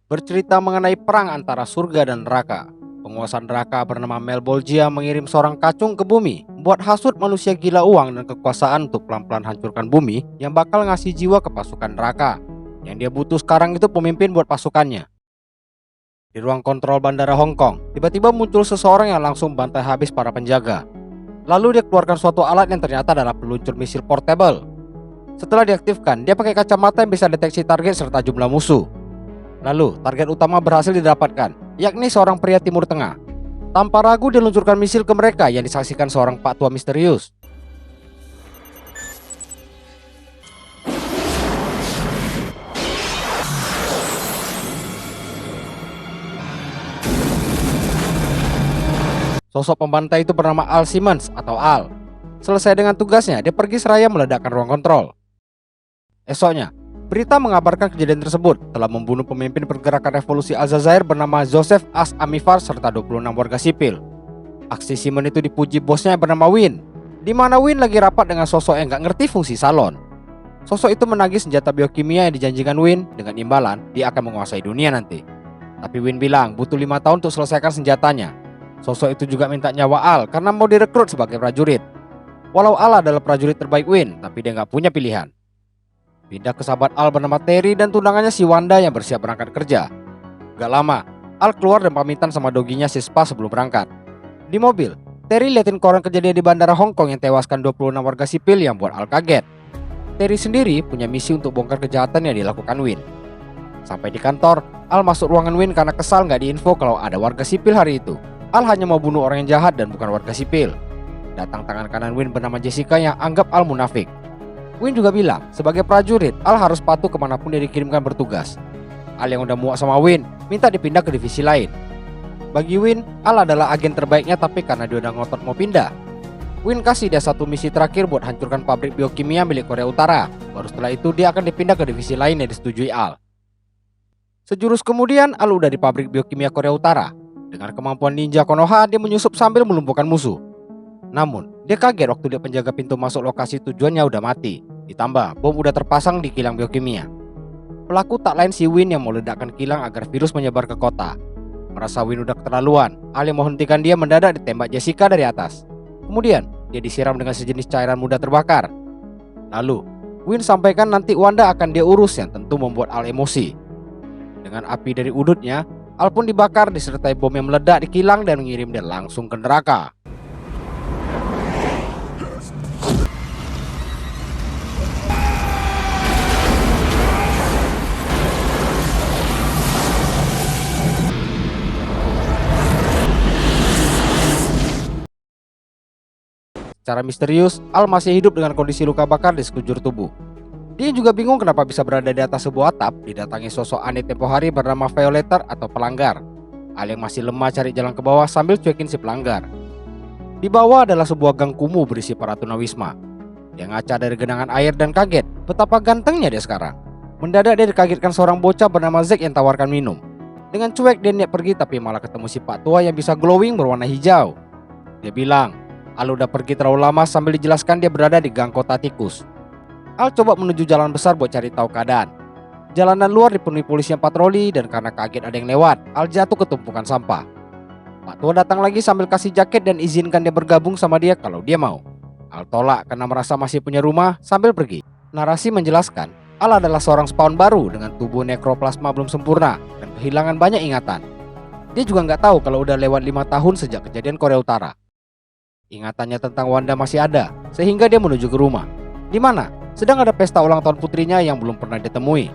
bercerita mengenai perang antara surga dan neraka. Penguasa neraka bernama Melbolgia mengirim seorang kacung ke bumi, buat hasut manusia gila uang dan kekuasaan untuk pelan-pelan hancurkan bumi yang bakal ngasih jiwa ke pasukan neraka. Yang dia butuh sekarang itu pemimpin buat pasukannya. Di ruang kontrol bandara Hong Kong, tiba-tiba muncul seseorang yang langsung bantai habis para penjaga. Lalu dia keluarkan suatu alat yang ternyata adalah peluncur misil portable. Setelah diaktifkan, dia pakai kacamata yang bisa deteksi target serta jumlah musuh. Lalu, target utama berhasil didapatkan, yakni seorang pria Timur Tengah. Tanpa ragu dia luncurkan misil ke mereka yang disaksikan seorang pak tua misterius. Sosok pembantai itu bernama Al Simmons atau Al. Selesai dengan tugasnya, dia pergi seraya meledakkan ruang kontrol. Esoknya, berita mengabarkan kejadian tersebut telah membunuh pemimpin pergerakan revolusi Aljazair bernama Joseph As-Amifar serta 26 warga sipil. Aksi Simmons itu dipuji bosnya yang bernama Win, di mana Win lagi rapat dengan sosok yang gak ngerti fungsi salon. Sosok itu menagih senjata biokimia yang dijanjikan Win dengan imbalan dia akan menguasai dunia nanti. Tapi Win bilang butuh 5 tahun untuk selesaikan senjatanya. Sosok itu juga minta nyawa Al karena mau direkrut sebagai prajurit. Walau Al adalah prajurit terbaik Win, tapi dia nggak punya pilihan. Pindah ke sahabat Al bernama Terry dan tunangannya si Wanda yang bersiap berangkat kerja. Gak lama, Al keluar dan pamitan sama doginya si Spa sebelum berangkat. Di mobil, Terry liatin koran kejadian di bandara Hong Kong yang tewaskan 26 warga sipil yang buat Al kaget. Terry sendiri punya misi untuk bongkar kejahatan yang dilakukan Win. Sampai di kantor, Al masuk ruangan Win karena kesal nggak diinfo kalau ada warga sipil hari itu. Al hanya mau bunuh orang yang jahat dan bukan warga sipil. Datang tangan kanan Win bernama Jessica yang anggap Al munafik. Win juga bilang, sebagai prajurit, Al harus patuh kemanapun dia dikirimkan bertugas. Al yang udah muak sama Win, minta dipindah ke divisi lain. Bagi Win, Al adalah agen terbaiknya tapi karena dia udah ngotot mau pindah. Win kasih dia satu misi terakhir buat hancurkan pabrik biokimia milik Korea Utara. Baru setelah itu dia akan dipindah ke divisi lain yang disetujui Al. Sejurus kemudian, Al udah di pabrik biokimia Korea Utara. Dengan kemampuan ninja Konoha, dia menyusup sambil melumpuhkan musuh. Namun, dia kaget waktu dia penjaga pintu masuk lokasi tujuannya udah mati. Ditambah, bom udah terpasang di kilang biokimia. Pelaku tak lain si Win yang mau ledakkan kilang agar virus menyebar ke kota. Merasa Win udah keterlaluan, Al yang menghentikan dia mendadak ditembak Jessica dari atas. Kemudian, dia disiram dengan sejenis cairan mudah terbakar. Lalu, Win sampaikan nanti Wanda akan dia urus yang tentu membuat Al emosi. Dengan api dari udutnya, Al pun dibakar disertai bom yang meledak di kilang dan mengirim dia langsung ke neraka. Secara misterius, Al masih hidup dengan kondisi luka bakar di sekujur tubuh. Dia juga bingung kenapa bisa berada di atas sebuah atap, didatangi sosok aneh tempo hari bernama Violator atau pelanggar. Al yang masih lemah cari jalan ke bawah sambil cuekin si pelanggar. Di bawah adalah sebuah gang kumuh berisi para tunawisma. Dia ngaca dari genangan air dan kaget betapa gantengnya dia sekarang. Mendadak dia dikagetkan seorang bocah bernama Zack yang tawarkan minum. Dengan cuek dia niat pergi tapi malah ketemu si pak tua yang bisa glowing berwarna hijau. Dia bilang, Al udah pergi terlalu lama sambil dijelaskan dia berada di gang kota tikus. Al coba menuju jalan besar buat cari tahu keadaan. Jalanan luar dipenuhi polisi yang patroli dan karena kaget ada yang lewat, Al jatuh ke tumpukan sampah. Pak tua datang lagi sambil kasih jaket dan izinkan dia bergabung sama dia kalau dia mau. Al tolak karena merasa masih punya rumah sambil pergi. Narasi menjelaskan, Al adalah seorang spawn baru dengan tubuh nekroplasma belum sempurna dan kehilangan banyak ingatan. Dia juga nggak tahu kalau udah lewat 5 tahun sejak kejadian Korea Utara. Ingatannya tentang Wanda masih ada, sehingga dia menuju ke rumah, di mana sedang ada pesta ulang tahun putrinya yang belum pernah ditemui.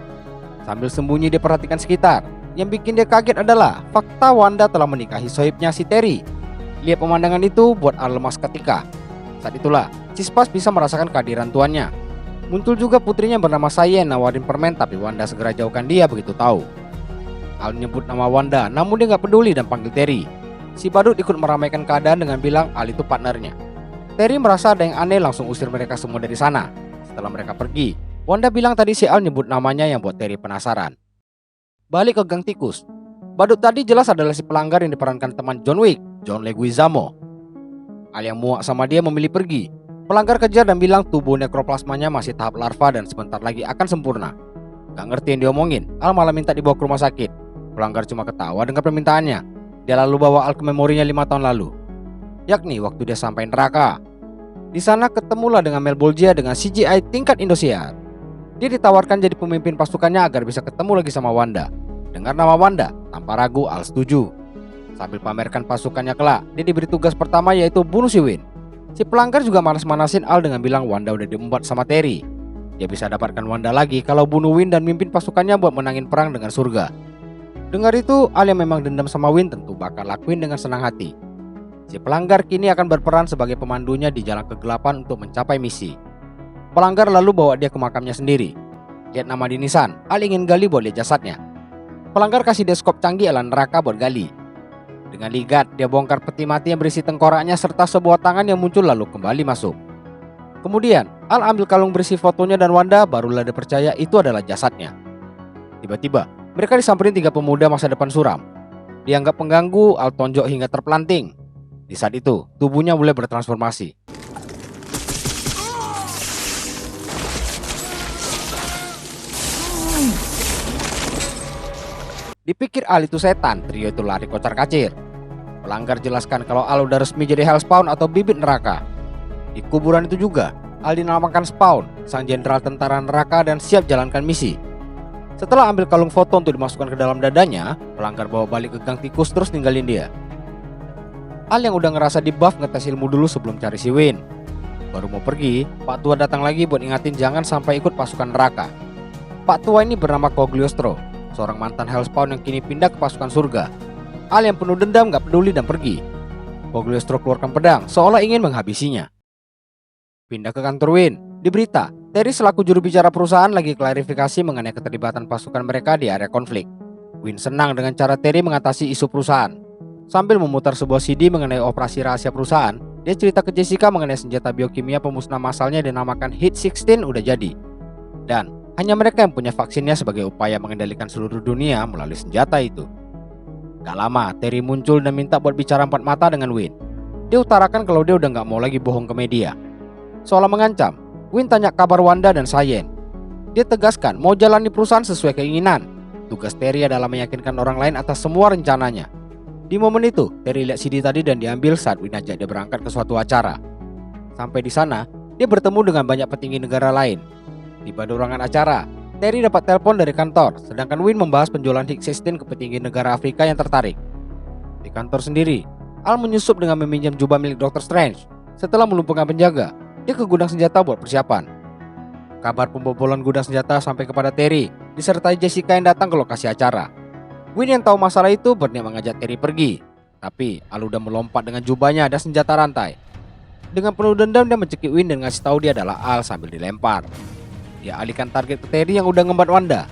Sambil sembunyi dia perhatikan sekitar. Yang bikin dia kaget adalah fakta Wanda telah menikahi sohibnya si Terry. Lihat pemandangan itu buat Al lemas ketika. Saat itulah, si Spas bisa merasakan kehadiran tuannya. Muncul juga putrinya bernama Sayen nawarin permen tapi Wanda segera jauhkan dia begitu tahu. Al nyebut nama Wanda namun dia nggak peduli dan panggil Terry. Si badut ikut meramaikan keadaan dengan bilang Al itu partnernya. Terry merasa ada yang aneh langsung usir mereka semua dari sana. Setelah mereka pergi, Wanda bilang tadi si Al nyebut namanya yang buat Terry penasaran. Balik ke gang tikus. Badut tadi jelas adalah si pelanggar yang diperankan teman John Wick, John Leguizamo. Al yang muak sama dia memilih pergi. Pelanggar kejar dan bilang tubuh nekroplasmanya masih tahap larva dan sebentar lagi akan sempurna. Gak ngerti yang diomongin, Al malah minta dibawa ke rumah sakit. pelanggar cuma ketawa dengan permintaannya. Dia lalu bawa Al ke memorinya 5 tahun lalu, yakni waktu dia sampai neraka. Di sana ketemulah dengan Mel Bolgia dengan CGI tingkat Indosiar. Dia ditawarkan jadi pemimpin pasukannya agar bisa ketemu lagi sama Wanda. Dengar nama Wanda, tanpa ragu Al setuju. Sambil pamerkan pasukannya kelak, dia diberi tugas pertama yaitu bunuh si Win. Si pelanggar juga manas-manasin Al dengan bilang Wanda udah diembat sama Terry. Dia bisa dapatkan Wanda lagi kalau bunuh Win dan mimpin pasukannya buat menangin perang dengan surga. Dengar itu, Al yang memang dendam sama Win tentu bakal lakuin dengan senang hati. Si pelanggar kini akan berperan sebagai pemandunya di jalan kegelapan untuk mencapai misi. Pelanggar lalu bawa dia ke makamnya sendiri. Lihat nama di nisan, Al ingin gali buat lihat jasadnya. Pelanggar kasih dia skop canggih ala neraka buat gali. Dengan ligat, dia bongkar peti mati yang berisi tengkoraknya serta sebuah tangan yang muncul lalu kembali masuk. Kemudian, Al ambil kalung berisi fotonya dan Wanda, barulah dia percaya itu adalah jasadnya. Tiba-tiba, mereka disamperin 3 pemuda masa depan suram. Dianggap pengganggu, Al tonjok hingga terpelanting. Di saat itu, tubuhnya mulai bertransformasi. Dipikir Al itu setan, trio itu lari kocar-kacir. Pelanggar jelaskan kalau Al udah resmi jadi Hellspawn atau bibit neraka. Di kuburan itu juga, Al dinamakan Spawn, sang jenderal tentara neraka dan siap jalankan misi. Setelah ambil kalung foto untuk dimasukkan ke dalam dadanya, pelanggar bawa balik ke gang tikus terus ninggalin dia. Al yang udah ngerasa di buff ngetes ilmu dulu sebelum cari si Win. Baru mau pergi, Pak Tua datang lagi buat ingatin jangan sampai ikut pasukan neraka. Pak Tua ini bernama Cogliostro, seorang mantan Hellspawn yang kini pindah ke pasukan surga. Al yang penuh dendam gak peduli dan pergi. Cogliostro keluarkan pedang seolah ingin menghabisinya. Pindah ke kantor Win. Di berita, Terry selaku juru bicara perusahaan lagi klarifikasi mengenai keterlibatan pasukan mereka di area konflik. Win senang dengan cara Terry mengatasi isu perusahaan. Sambil memutar sebuah CD mengenai operasi rahasia perusahaan, dia cerita ke Jessica mengenai senjata biokimia pemusnah massalnya dinamakan Hit 16 udah jadi. Dan hanya mereka yang punya vaksinnya sebagai upaya mengendalikan seluruh dunia melalui senjata itu. Gak lama, Terry muncul dan minta buat bicara 4 mata dengan Win. Dia utarakan kalau dia udah gak mau lagi bohong ke media. Seolah mengancam, Win tanya kabar Wanda dan Sayen. Dia tegaskan mau jalani perusahaan sesuai keinginan. Tugas Terry adalah meyakinkan orang lain atas semua rencananya. Di momen itu, Terry lihat CD tadi dan diambil saat Win ajak dia berangkat ke suatu acara. Sampai di sana, dia bertemu dengan banyak petinggi negara lain. Tiba di ruangan acara, Terry dapat telepon dari kantor, sedangkan Win membahas penjualan Hit-16 ke petinggi negara Afrika yang tertarik. Di kantor sendiri, Al menyusup dengan meminjam jubah milik Dr. Strange. Setelah melumpuhkan penjaga, dia ke gudang senjata buat persiapan. Kabar pembobolan gudang senjata sampai kepada Terry, disertai Jessica yang datang ke lokasi acara. Win yang tahu masalah itu berniat mengajak Terry pergi, tapi Al udah melompat dengan jubahnya dan senjata rantai. Dengan penuh dendam dia mencekik Win dan ngasih tahu dia adalah Al sambil dilempar. Dia alihkan target ke Terry yang udah ngembat Wanda.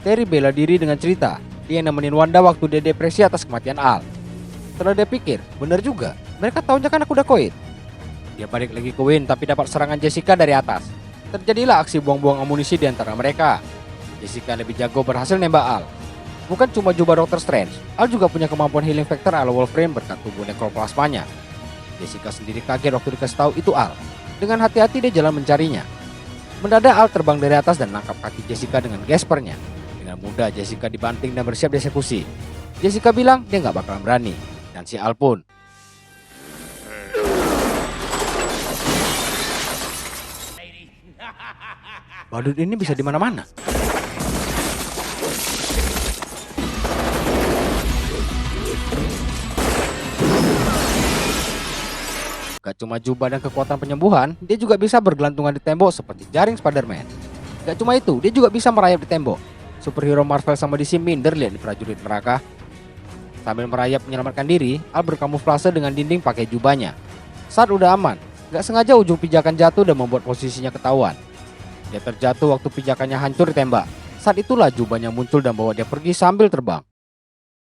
Terry bela diri dengan cerita dia nemenin Wanda waktu dia depresi atas kematian Al. Setelah dia pikir, bener juga, mereka taunya kan aku udah koit. Dia balik lagi ke Win tapi dapat serangan Jessica dari atas. Terjadilah aksi buang-buang amunisi di antara mereka. Jessica lebih jago berhasil nembak Al. Bukan cuma jubah Dr. Strange, Al juga punya kemampuan healing factor ala Wolverine berkat tubuh nekroplasmanya. Jessica sendiri kaget waktu dikasih tahu itu Al. Dengan hati-hati dia jalan mencarinya. Mendadak Al terbang dari atas dan nangkap kaki Jessica dengan gespernya. Dengan mudah Jessica dibanting dan bersiap dieksekusi. Jessica bilang dia gak bakalan berani. Dan si Al pun. Badut ini bisa di mana-mana. Gak cuma jubah dan kekuatan penyembuhan, dia juga bisa bergelantungan di tembok seperti jaring Spider-Man. Gak cuma itu, dia juga bisa merayap di tembok. Superhero Marvel sama DC minder lihat di prajurit neraka. Sambil merayap menyelamatkan diri, Al berkamuflase dengan dinding pakai jubahnya. Saat udah aman, gak sengaja ujung pijakan jatuh dan membuat posisinya ketahuan. Dia terjatuh waktu pijakannya hancur ditembak. Saat itulah jubahnya muncul dan bawa dia pergi sambil terbang.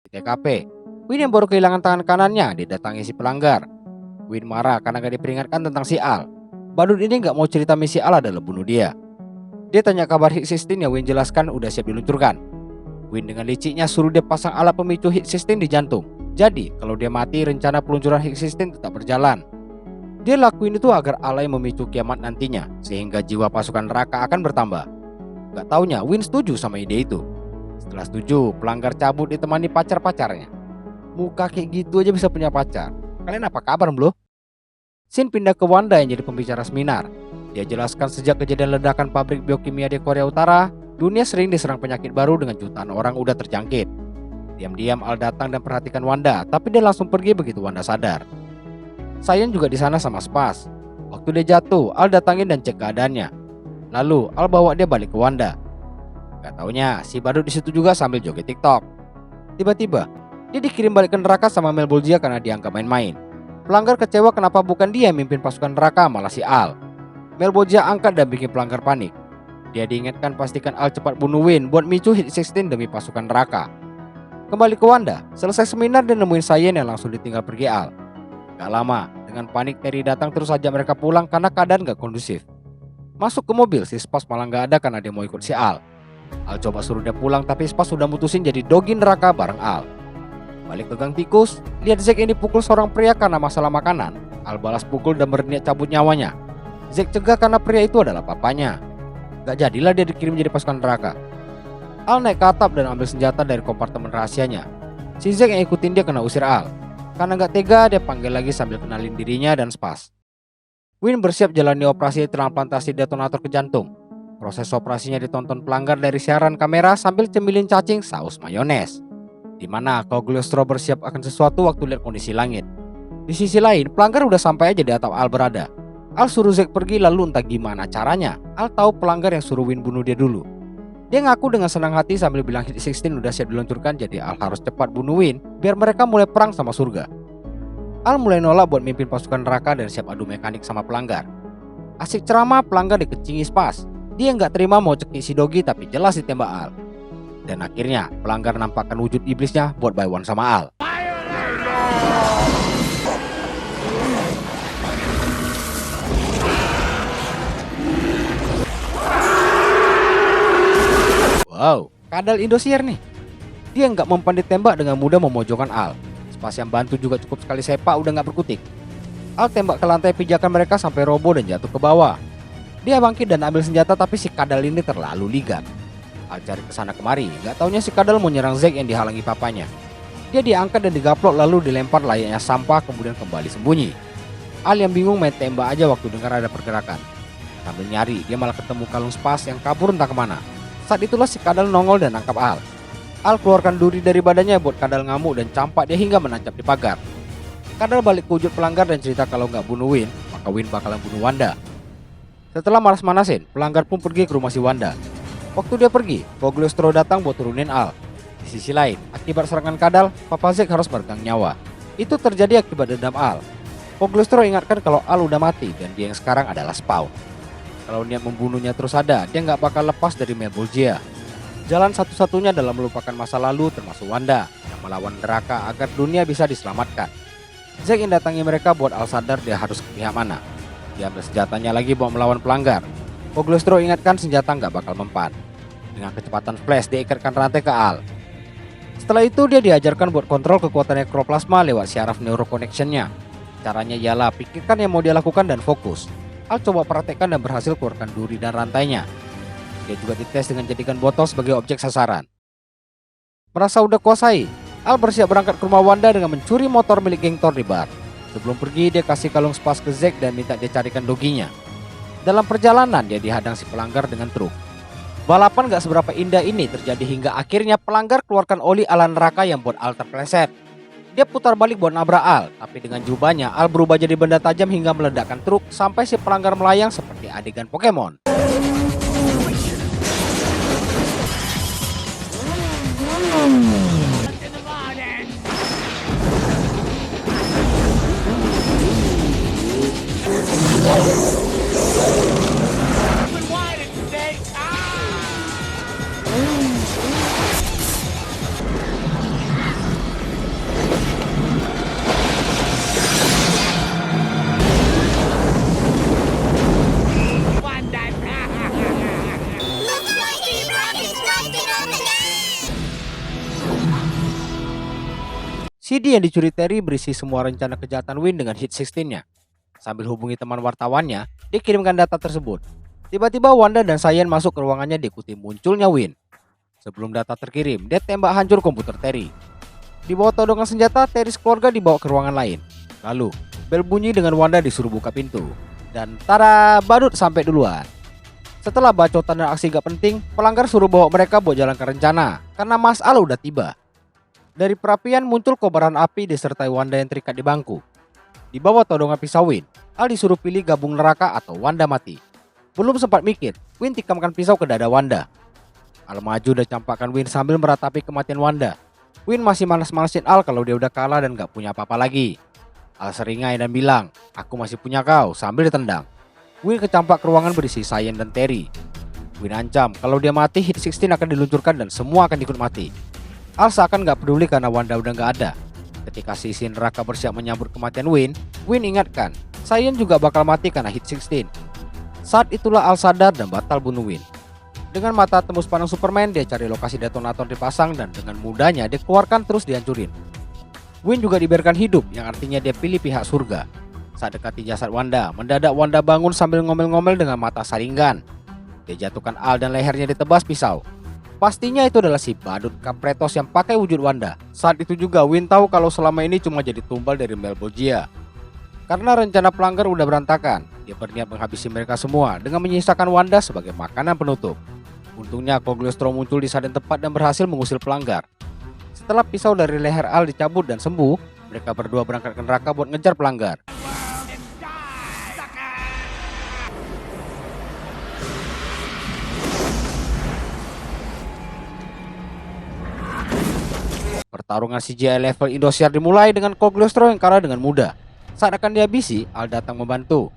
Di TKP, Win yang baru kehilangan tangan kanannya didatangi si pelanggar. Win marah karena gak diperingatkan tentang si Al. Badut ini gak mau cerita misi Al adalah bunuh dia. Dia tanya kabar Hit-16 yang Win jelaskan udah siap diluncurkan. Win dengan liciknya suruh dia pasang alat pemicu Hit-16 di jantung. Jadi kalau dia mati rencana peluncuran Hit-16 tetap berjalan. Dia lakuin itu agar Allah yang memicu kiamat nantinya, sehingga jiwa pasukan neraka akan bertambah. Gak taunya Win setuju sama ide itu. Setelah setuju, pelanggar cabut ditemani pacar-pacarnya. Muka kayak gitu aja bisa punya pacar. Kalian apa kabar, bro? Shin pindah ke Wanda yang jadi pembicara seminar. Dia jelaskan sejak kejadian ledakan pabrik biokimia di Korea Utara, dunia sering diserang penyakit baru dengan jutaan orang udah terjangkit. Diam-diam Al datang dan perhatikan Wanda, tapi dia langsung pergi begitu Wanda sadar. Sayan juga di sana sama Spas. Waktu dia jatuh, Al datangin dan cek keadaannya. Lalu Al bawa dia balik ke Wanda. Gak taunya si badut di situ juga sambil joget TikTok. Tiba-tiba dia dikirim balik ke neraka sama Mel Bolgia karena dianggap main-main. Pelanggar kecewa kenapa bukan dia yang mimpin pasukan neraka malah si Al. Mel Bolgia angkat dan bikin pelanggar panik. Dia diingatkan pastikan Al cepat bunuh Win buat micu Hit 16 demi pasukan neraka. Kembali ke Wanda, selesai seminar dan nemuin Sayen yang langsung ditinggal pergi Al. Gak lama, dengan panik Terry datang terus saja mereka pulang karena keadaan gak kondusif. Masuk ke mobil, si Spas malah gak ada karena dia mau ikut si Al. Al coba suruh dia pulang tapi Spas sudah mutusin jadi dogi neraka bareng Al. Balik ke gang tikus, lihat Zack yang dipukul seorang pria karena masalah makanan. Al balas pukul dan berniat cabut nyawanya. Zack cegah karena pria itu adalah papanya. Gak jadilah dia dikirim jadi pasukan neraka. Al naik ke atap dan ambil senjata dari kompartemen rahasianya. Si Zack yang ikutin dia kena usir Al. Karena gak tega, dia panggil lagi sambil kenalin dirinya dan Spas. Win bersiap jalani operasi transplantasi detonator ke jantung. Proses operasinya ditonton pelanggar dari siaran kamera sambil cemilin cacing saus mayones. Dimana Cogliostro bersiap akan sesuatu waktu lihat kondisi langit. Di sisi lain, pelanggar udah sampai aja di atap Al berada. Al suruh Zack pergi lalu entah gimana caranya. Al tahu pelanggar yang suruh Win bunuh dia dulu. Dia ngaku dengan senang hati sambil bilang Hit 16 udah siap diluncurkan, jadi Al harus cepat bunuh Win biar mereka mulai perang sama surga. Al mulai nolak buat mimpin pasukan neraka dan siap adu mekanik sama pelanggar. Asik ceramah, pelanggar dikecingi Spas. Dia nggak terima mau cekik si Dogi tapi jelas ditembak Al. Dan akhirnya pelanggar nampakkan wujud iblisnya buat buy one sama Al. Wow, kadal Indosiar nih. Dia nggak mempan ditembak dengan mudah memojokkan Al. Spas yang bantu juga cukup sekali sepak udah nggak berkutik. Al tembak ke lantai pijakan mereka sampai roboh dan jatuh ke bawah. Dia bangkit dan ambil senjata tapi si kadal ini terlalu ligat. Al cari kesana kemari, gak taunya si kadal mau nyerang Zack yang dihalangi papanya. Dia diangkat dan digaplok lalu dilempar layaknya sampah kemudian kembali sembunyi. Al yang bingung main tembak aja waktu dengar ada pergerakan. Sambil nyari, dia malah ketemu kalung Spas yang kabur entah kemana. Saat itulah si kadal nongol dan nangkap Al. Al keluarkan duri dari badannya buat kadal ngamuk dan campak dia hingga menancap di pagar. Kadal balik ke wujud pelanggar dan cerita kalau nggak bunuh Win, maka Win bakalan bunuh Wanda. Setelah manas-manasin, pelanggar pun pergi ke rumah si Wanda. Waktu dia pergi, Cogliostro datang buat turunin Al. Di sisi lain, akibat serangan kadal, Papa Zack harus meregang nyawa. Itu terjadi akibat dendam Al. Cogliostro ingatkan kalau Al udah mati dan dia yang sekarang adalah Spawn. Kalau niat membunuhnya terus ada, dia nggak bakal lepas dari Mel Bolgia. Jalan satu-satunya dalam melupakan masa lalu termasuk Wanda yang melawan neraka agar dunia bisa diselamatkan. Zack yang datangi mereka buat Al sadar dia harus ke pihak mana. Dia ambil senjatanya lagi buat melawan pelanggar. Cogliostro ingatkan senjata nggak bakal mempan. Dengan kecepatan flash dia ikatkan rantai ke Al. Setelah itu dia diajarkan buat kontrol kekuatan nekroplasma lewat syaraf neuroconnection-nya. Caranya ialah pikirkan yang mau dia lakukan dan fokus. Al coba praktekkan dan berhasil keluarkan duri dan rantainya. Dia juga dites dengan jadikan botol sebagai objek sasaran. Merasa udah kuasai, Al bersiap berangkat ke rumah Wanda dengan mencuri motor milik geng Thor di bar. Sebelum pergi dia kasih kalung Spas ke Zack dan minta dia carikan doginya. Dalam perjalanan dia dihadang si pelanggar dengan truk. Balapan gak seberapa indah ini terjadi hingga akhirnya pelanggar keluarkan oli ala neraka yang buat Al terpleset. Dia putar balik buat nabrak Al, tapi dengan jubahnya Al berubah jadi benda tajam hingga meledakkan truk sampai si pelanggar melayang seperti adegan Pokemon. CD yang dicuri Terry berisi semua rencana kejahatan Win dengan Hit 16-nya. Sambil hubungi teman wartawannya, dia kirimkan data tersebut. Tiba-tiba Wanda dan Sayen masuk ke ruangannya diikuti munculnya Win. Sebelum data terkirim, dia tembak hancur komputer Terry. Di bawah todongan senjata, Terry keluarga dibawa ke ruangan lain. Lalu, bel bunyi dengan Wanda disuruh buka pintu. Dan tada, badut sampai duluan. Setelah bacotan dan aksi gak penting, pelanggar suruh bawa mereka buat jalan ke rencana karena Mas Al udah tiba. Dari perapian muncul kobaran api disertai Wanda yang terikat di bangku. Di bawah todongan pisau Win, Al disuruh pilih gabung neraka atau Wanda mati. Belum sempat mikir, Win tikamkan pisau ke dada Wanda. Al maju dan campakkan Win sambil meratapi kematian Wanda. Win masih malas-malasin Al kalau dia udah kalah dan gak punya apa-apa lagi. Al seringai dan bilang, "Aku masih punya kau," sambil ditendang. Win kecampak ke ruangan berisi Cyan dan Terry. Win ancam kalau dia mati, Hit 16 akan diluncurkan dan semua akan ikut mati. Al seakan gak peduli karena Wanda udah gak ada. Ketika sisi neraka bersiap menyambut kematian Win, Win ingatkan Cyan juga bakal mati karena Hit 16. Saat itulah Al sadar dan batal bunuh Win. Dengan mata tembus pandang Superman, dia cari lokasi detonator dipasang dan dengan mudahnya dia keluarkan terus dihancurin. Win juga dibiarkan hidup, yang artinya dia pilih pihak surga. Saat dekati jasad Wanda, mendadak Wanda bangun sambil ngomel-ngomel dengan mata saringan. Dia jatuhkan Al dan lehernya ditebas pisau. Pastinya itu adalah si badut Kapretos yang pakai wujud Wanda. Saat itu juga Win tahu kalau selama ini cuma jadi tumbal dari Malebolgia. Karena rencana pelanggar udah berantakan, dia berniat menghabisi mereka semua dengan menyisakan Wanda sebagai makanan penutup. Untungnya Cogliostro muncul di saat yang tepat dan berhasil mengusir pelanggar. Setelah pisau dari leher Al dicabut dan sembuh, mereka berdua berangkat ke neraka buat ngejar pelanggar. Pertarungan CGI level Indosiar dimulai dengan Cogliostro yang kalah dengan mudah. Saat akan dihabisi, Al datang membantu.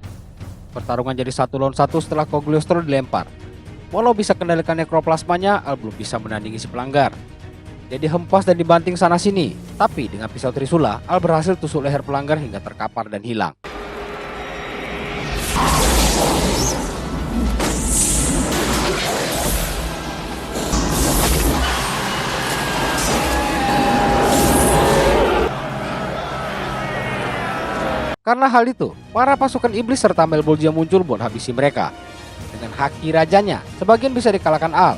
Pertarungan jadi 1 lawan 1 setelah Cogliostro dilempar. Walau bisa kendalikan nekroplasmanya, Al belum bisa menandingi si pelanggar. Dia dihempas dan dibanting sana sini, tapi dengan pisau trisula, Al berhasil tusuk leher pelanggar hingga terkapar dan hilang. Karena hal itu, para pasukan iblis serta Malebolgia muncul buat habisi mereka. Dengan haki rajanya, sebagian bisa dikalahkan Al.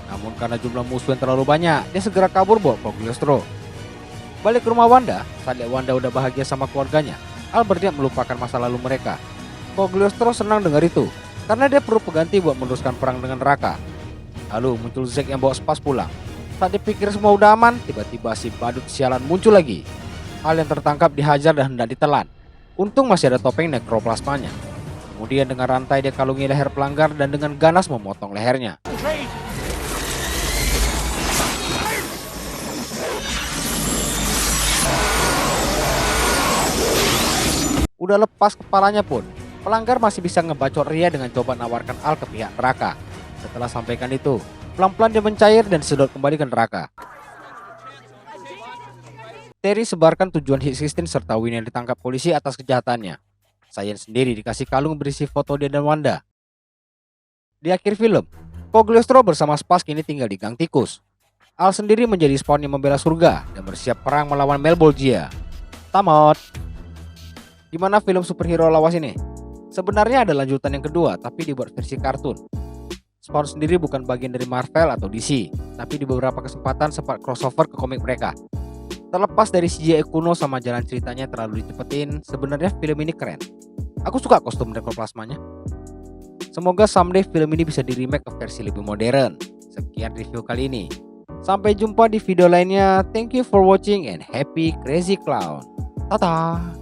Namun karena jumlah musuh yang terlalu banyak, dia segera kabur bawa Cogliostro. Balik ke rumah Wanda, saat lihat Wanda udah bahagia sama keluarganya, Al berniat melupakan masa lalu mereka. Cogliostro senang dengar itu, karena dia perlu pengganti buat meneruskan perang dengan neraka. Lalu muncul Zack yang bawa Spas pulang. Saat dipikir semua udah aman, tiba-tiba si badut sialan muncul lagi. Al yang tertangkap dihajar dan hendak ditelan. Untung masih ada topeng nekroplasmanya. Kemudian dengan rantai dia kalungi leher pelanggar dan dengan ganas memotong lehernya. Udah lepas kepalanya pun, pelanggar masih bisa ngebacot ria dengan coba nawarkan Al ke pihak neraka. Setelah sampaikan itu, pelan-pelan dia mencair dan sedot kembali ke neraka. Terry sebarkan tujuan Hit 16 serta Win yang ditangkap polisi atas kejahatannya. Cyan sendiri dikasih kalung berisi foto dia dan Wanda. Di akhir film, Cogliostro bersama Spas kini tinggal di Gang Tikus. Al sendiri menjadi Spawn yang membela surga dan bersiap perang melawan Malebolgia. Tamat. Gimana film superhero lawas ini? Sebenarnya ada lanjutan yang kedua, tapi dibuat versi kartun. Spawn sendiri bukan bagian dari Marvel atau DC, tapi di beberapa kesempatan sempat crossover ke komik mereka. Terlepas dari CGI kuno sama jalan ceritanya terlalu dicepetin, sebenarnya film ini keren. Aku suka kostum nekroplasmanya. Semoga someday film ini bisa di remake ke versi lebih modern. Sekian review kali ini. Sampai jumpa di video lainnya. Thank you for watching and happy crazy clown. Tata.